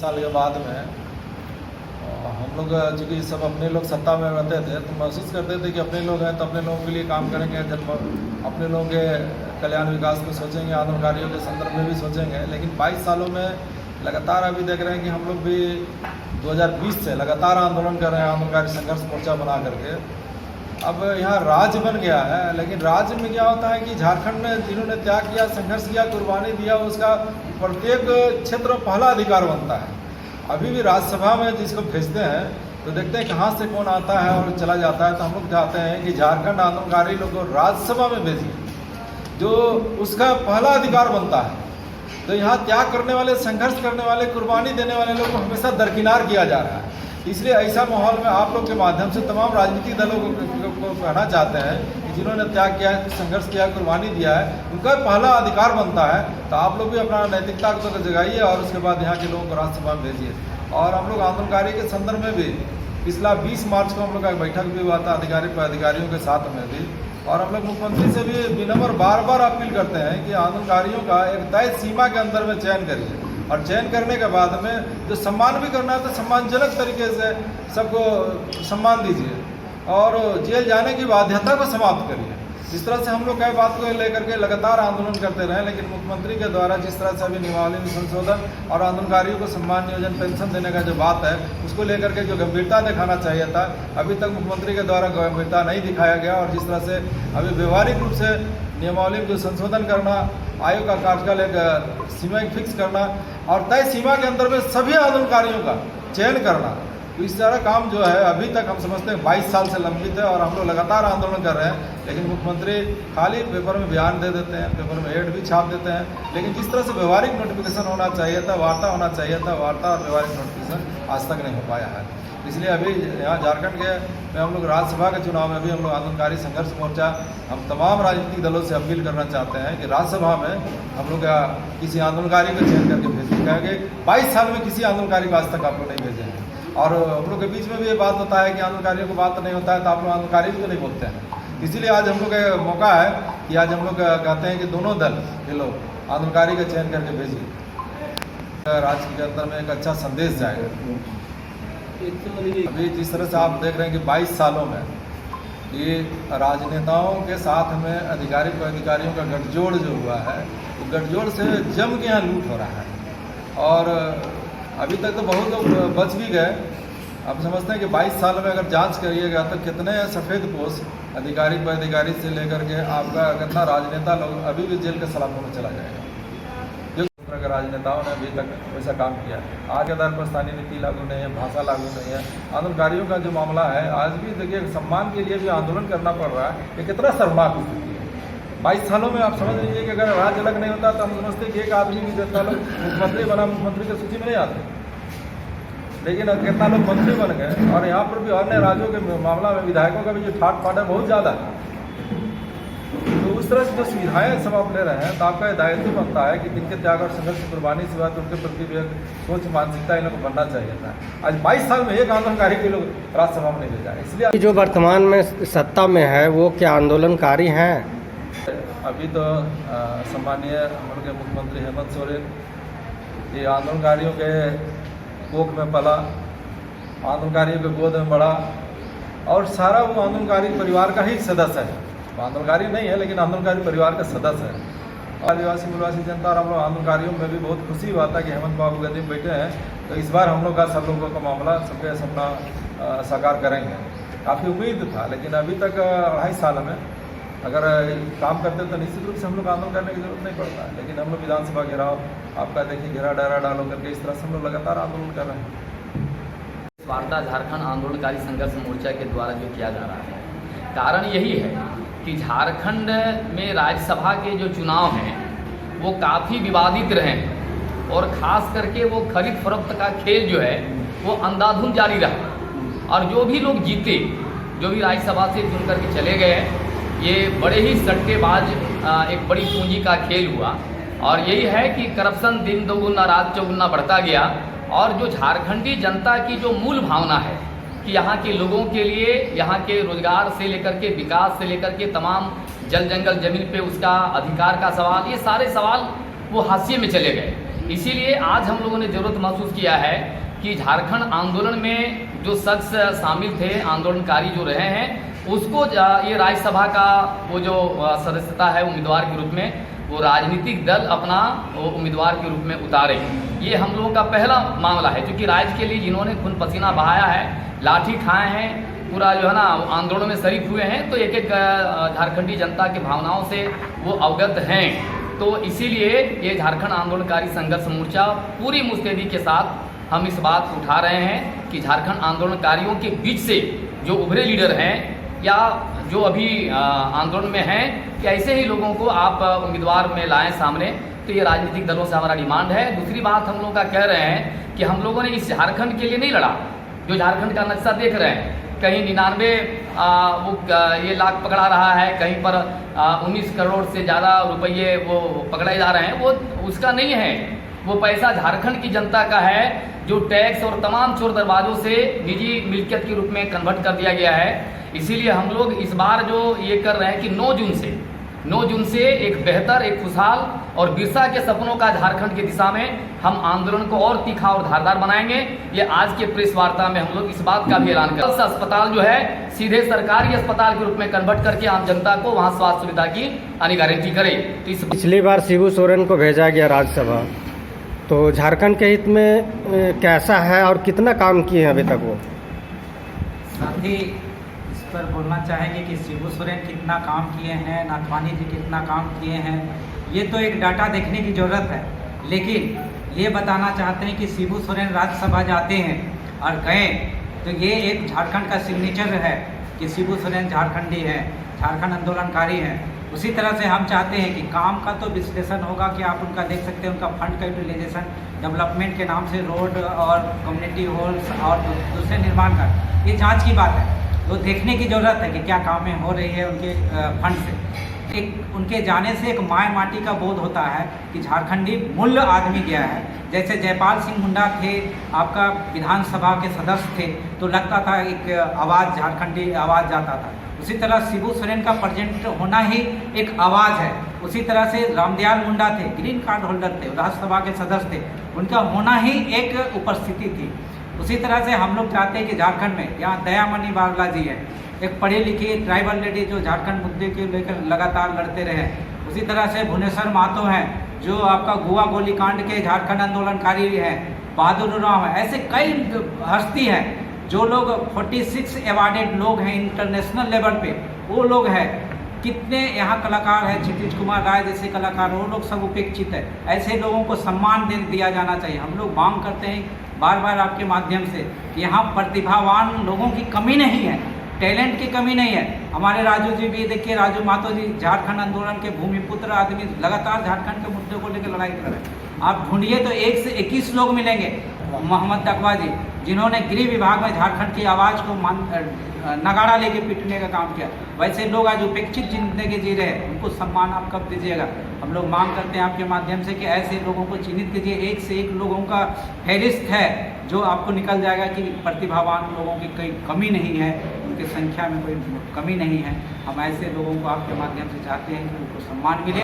साल के बाद में हम लोग चूँकि सब अपने लोग सत्ता में रहते थे तो महसूस करते थे कि अपने लोग हैं तो अपने लोगों के लिए काम करेंगे, जब अपने लोगों के कल्याण विकास को सोचेंगे, आंदोलनकारियों के संदर्भ में भी सोचेंगे। लेकिन 22 सालों में लगातार अभी देख रहे हैं कि हम लोग भी 2020 से लगातार आंदोलन कर रहे हैं, आंदोलनकारी संघर्ष मोर्चा बना करके। अब यहाँ राज्य बन गया है, लेकिन राज्य में क्या होता है कि झारखंड में जिन्होंने त्याग किया, संघर्ष किया, कुर्बानी दिया, उसका प्रत्येक क्षेत्र में पहला अधिकार बनता है। अभी भी राज्यसभा में जिसको भेजते हैं तो देखते हैं कहाँ से कौन आता है और चला जाता है। तो हम लोग चाहते हैं कि झारखंड आंदोलनकारी लोग को राज्यसभा में भेजिए, जो उसका पहला अधिकार बनता है। तो यहाँ त्याग करने वाले, संघर्ष करने वाले, कुर्बानी देने वाले लोग को हमेशा दरकिनार किया जा रहा है। इसलिए ऐसा माहौल में आप लोग के माध्यम से तमाम राजनीतिक दलों को कहना चाहते हैं कि जिन्होंने त्याग किया है, संघर्ष किया है, कुर्बानी दिया है, उनका पहला अधिकार बनता है। तो आप लोग भी अपना नैतिकता को जगाइए और उसके बाद यहाँ के लोगों को राज्यसभा में भेजिए। और हम लोग आंदोलनकारी के संदर्भ में भी पिछला 20 मार्च को हम लोग का बैठक भी हुआ था अधिकारियों के साथ में भी, और हम लोग मुख्यमंत्री से भी विनम्र बार बार अपील करते हैं कि आंदोलनकारियों का एक तय सीमा के अंदर में चयन करिए, और चयन करने के बाद में जो सम्मान भी करना है तो सम्मानजनक तरीके से सबको सम्मान दीजिए और जेल जाने की बाध्यता को समाप्त करिए। जिस तरह से हम लोग कई बात को लेकर के लगातार आंदोलन करते रहे, लेकिन मुख्यमंत्री के द्वारा जिस तरह से अभी नियमावली में संशोधन और आंदोलनकारियों को सम्मान नियोजन पेंशन देने का जो बात है, उसको लेकर के जो गंभीरता दिखाना चाहिए था, अभी तक मुख्यमंत्री के द्वारा गंभीरता नहीं दिखाया गया। और जिस तरह से अभी व्यवहारिक रूप से नियमावली में जो संशोधन करना, आयोग का कार्यकाल एक सीमा फिक्स करना और तय सीमा के अंदर में सभी आंदोलनकारियों का चयन करना, तो इस तरह काम जो है अभी तक हम समझते हैं 22 साल से लंबित है और हम लोग लगातार आंदोलन कर रहे हैं। लेकिन मुख्यमंत्री खाली पेपर में बयान दे देते हैं, पेपर में एड भी छाप देते हैं, लेकिन जिस तरह से व्यवहारिक नोटिफिकेशन होना चाहिए था, वार्ता होना चाहिए था, वार्ता और व्यवहारिक नोटिफिकेशन आज तक नहीं हो पाया है। इसलिए अभी यहाँ झारखंड के में हम लोग राज्यसभा के चुनाव में भी हम लोग आंदोलनकारी संघर्ष मोर्चा हम तमाम राजनीतिक दलों से अपील करना चाहते हैं कि राज्यसभा में हम लोग किसी आंदोलनकारी को चयन करके भेजें, कहेंगे 22 साल में किसी आंदोलनकारी को आज तक आप लोग नहीं भेजे हैं। और हम लोग के बीच में भी ये बात होता है कि आंदोलनकारियों को बात नहीं होता है तो आप लोग आंदोलनकारी भी तो नहीं बोलते हैं। इसीलिए आज हम लोग का मौका है कि आज हम लोग कहते हैं कि दोनों दल के लोग आंदोलनकारी का चयन करके भेजिए, राज्य के अंदर में एक अच्छा संदेश जाएगा। अभी जिस तरह से आप देख रहे हैं कि 22 सालों में ये राजनेताओं के साथ में अधिकारियों का गठजोड़ जो हुआ है, तो गठजोड़ से जम के यहाँ लूट हो रहा है। और अभी तक तो बहुत लोग बच भी गए। अब समझते हैं कि 22 साल में अगर जांच करिएगा तो कितने सफ़ेद पोश अधिकारी से लेकर के आपका कितना राजनेता लोग अभी भी जेल के सलाखों में चला जाएगा। जो तरह के राजनेताओं ने अभी तक वैसा काम किया, आज के आधार पर स्थानीय नीति लागू नहीं है, भाषा लागू नहीं है। आंदोलनकारियों का जो मामला है, आज भी देखिए सम्मान के लिए भी आंदोलन करना पड़ रहा है। ये कितना शर्मनाक स्थिति है। 22 सालों में आप समझ लीजिए कि अगर राज्य अलग नहीं होता तो हम समझते कि एक आदमी भी कितना लोग मुख्यमंत्री बना, मुख्यमंत्री की सूची में नहीं आते, लेकिन कितना लोग मंत्री बन गए। और यहाँ पर भी अन्य राज्यों के मामला में विधायकों का भी जो ठाट बाट है बहुत ज़्यादा है। तो उस तरह से जो सुविधाएं सब आप ले रहे हैं, तो आपका ये दायित्व बनता है कि जिनके त्याग और संघर्ष कुर्बानी से बात उनके प्रति भी सोच मानसिकता इन लोग को बनना चाहिए था। आज 22 साल में एक आंदोलनकारी के लोग राज्यसभा में नहीं भेजा है। इसलिए जो वर्तमान में सत्ता में है वो क्या आंदोलनकारी हैं? अभी तो सम्मानीय हमारे के मुख्यमंत्री हेमंत सोरेन ये आंदोलनकारियों के कोख में पला, आंदोलनकारियों के गोद में बढ़ा और सारा वो आंदोलनकारी परिवार का ही सदस्य है। आंदोलनकारी नहीं है लेकिन आंदोलनकारी परिवार का सदस्य है। आदिवासी मूलवासी जनता और हम लोग आंदोलनकारियों में भी बहुत खुशी हुआ था कि हेमंत बाबू गद्दी में बैठे हैं, तो इस बार हम लोग का सब लोगों का मामला सबके सपना साकार करेंगे। काफ़ी उम्मीद था, लेकिन अभी तक 2.5 साल में अगर काम करते तो निश्चित रूप से हम लोग आंदोलन करने की जरूरत नहीं पड़ता है। लेकिन हम लोग विधानसभा घेराव आपका देखिए, घेरा डारा डालो करके इस तरह से हम लोग लगातार आंदोलन कर रहे हैं। वार्ता झारखंड आंदोलनकारी संघर्ष मोर्चा के द्वारा जो किया जा रहा है, कारण यही है कि झारखंड में राज्यसभा के जो चुनाव हैं वो काफ़ी विवादित रहे हैं और ख़ास करके वो खरीद फरोख्त का खेल जो है वो अंधाधुंध जारी रहा। और जो भी लोग जीते, जो भी राज्यसभा से चुन करके चले गए, ये बड़े ही सट्टेबाज एक बड़ी पूंजी का खेल हुआ। और यही है कि करप्शन दिन दोगुना रात चौगुना बढ़ता गया। और जो झारखंडी जनता की जो मूल भावना है कि यहाँ के लोगों के लिए, यहाँ के रोजगार से लेकर के विकास से लेकर के तमाम जल जंगल जमीन पे उसका अधिकार का सवाल, ये सारे सवाल वो हाशिए में चले गए। इसीलिए आज हम लोगों ने ज़रूरत महसूस किया है कि झारखंड आंदोलन में जो शख्स शामिल थे, आंदोलनकारी जो रहे हैं, उसको ये राज्यसभा का वो जो सदस्यता है उम्मीदवार के रूप में, वो राजनीतिक दल अपना उम्मीदवार के रूप में उतारे। ये हम लोगों का पहला मामला है, क्योंकि राज्य के लिए जिन्होंने खून पसीना बहाया है, लाठी खाए हैं, पूरा जो है ना आंदोलन में शरीक हुए हैं, तो एक एक झारखंडी जनता की भावनाओं से वो अवगत हैं। तो इसीलिए ये झारखंड आंदोलनकारी संघर्ष मोर्चा पूरी मुस्तैदी के साथ हम इस बात को उठा रहे हैं कि झारखंड आंदोलनकारियों के बीच से जो उभरे लीडर हैं या जो अभी आंदोलन में हैं, कि ऐसे ही लोगों को आप उम्मीदवार में लाएं सामने। तो ये राजनीतिक दलों से हमारा डिमांड है। दूसरी बात हम लोग का कह रहे हैं कि हम लोगों ने इस झारखंड के लिए नहीं लड़ा। जो झारखंड का नक्शा देख रहे हैं, कहीं 99 ये लाख पकड़ा रहा है, कहीं पर 19 करोड़ से ज़्यादा रुपये वो पकड़े जा रहे हैं, वो उसका नहीं है। वो पैसा झारखंड की जनता का है, जो टैक्स और तमाम चोर दरवाजों से निजी मिल्कियत के रूप में कन्वर्ट कर दिया गया है। इसीलिए हम लोग इस बार जो ये कर रहे हैं कि 9 जून से एक बेहतर, एक खुशहाल और बिरसा के सपनों का झारखंड की दिशा में हम आंदोलन को और तीखा और धारदार बनाएंगे। ये आज के प्रेस वार्ता में हम लोग इस बात का भी ऐलान करें। अस्पताल जो है सीधे सरकारी अस्पताल के रूप में कन्वर्ट करके आम जनता को वहाँ स्वास्थ्य सुविधा की आनी गारंटी करे। तो इस पिछली बार शिबू सोरेन को भेजा गया राज्यसभा, तो झारखंड के हित में कैसा है और कितना काम किए हैं अभी तक वो? साथ ही इस पर बोलना चाहेंगे कि शिबू सोरेन कितना काम किए हैं, नाथवानी जी कितना काम किए हैं, ये तो एक डाटा देखने की ज़रूरत है। लेकिन ये बताना चाहते हैं कि शिबू सोरेन राज्यसभा जाते हैं और गए, तो ये एक झारखंड का सिग्नेचर है कि शिबू सोरेन झारखंडी हैं, झारखंड आंदोलनकारी हैं। उसी तरह से हम चाहते हैं कि काम का तो विश्लेषण होगा कि आप उनका देख सकते हैं, उनका फंड का यूटिलाइजेशन डेवलपमेंट के नाम से रोड और कम्युनिटी हॉल्स और दूसरे निर्माण का, ये जांच की बात है। तो देखने की ज़रूरत है कि क्या कामें हो रही है उनके फंड से। एक उनके जाने से एक माय माटी का बोध होता है कि झारखंडी मूल्य आदमी गया है। जैसे जयपाल सिंह मुंडा थे, आपका विधानसभा के सदस्य थे, तो लगता था एक आवाज़, झारखंडी आवाज़ जाता था। उसी तरह शिबू सोरेन का प्रेजेंट होना ही एक आवाज़ है। उसी तरह से रामदयाल मुंडा थे, ग्रीन कार्ड होल्डर थे, राज्यसभा के सदस्य थे, उनका होना ही एक उपस्थिति थी। उसी तरह से हम लोग चाहते हैं कि झारखंड में, यहाँ दयामणि बावला जी है, एक पढ़ी लिखी ट्राइबल लेडी जो झारखंड मुद्दे के लेकर लगातार लड़ते रहे। उसी तरह से भुवनेश्वर महतो हैं, जो आपका गोवा गोलीकांड के झारखंड आंदोलनकारी हैं। बहादुर राव हैं। ऐसे कई हस्ती हैं जो लोग 46 अवार्डेड लोग हैं इंटरनेशनल लेवल पे, वो लोग हैं। कितने यहाँ कलाकार हैं, क्षितिज कुमार राय जैसे कलाकार, वो लोग सब उपेक्षित है। ऐसे लोगों को सम्मान दिया जाना चाहिए। हम लोग मांग करते हैं बार बार आपके माध्यम से कि यहाँ प्रतिभावान लोगों की कमी नहीं है, टैलेंट की कमी नहीं है। हमारे राजू जी भी देखिए, राजू महतो जी झारखंड आंदोलन के भूमिपुत्र आदमी, लगातार झारखंड के मुद्दे को लेकर लड़ाई कर रहे हैं। आप ढूंढिए तो 1 से 21 लोग मिलेंगे। मोहम्मद तकवा जी, जिन्होंने गृह विभाग में झारखंड की आवाज़ को नगाड़ा लेके पीटने का काम किया, वैसे लोग आज उपेक्षित जिंदगी जी रहे हैं, उनको सम्मान आप कब दीजिएगा? हम लोग मांग करते हैं आपके माध्यम से कि ऐसे लोगों को चिन्हित कीजिए। 1 से 1 लोगों का फहरिस्त है जो आपको निकल जाएगा कि प्रतिभावान लोगों की कोई कमी नहीं है, उनकी संख्या में कोई कमी नहीं है। हम ऐसे लोगों को आपके माध्यम से चाहते हैं कि उनको सम्मान मिले।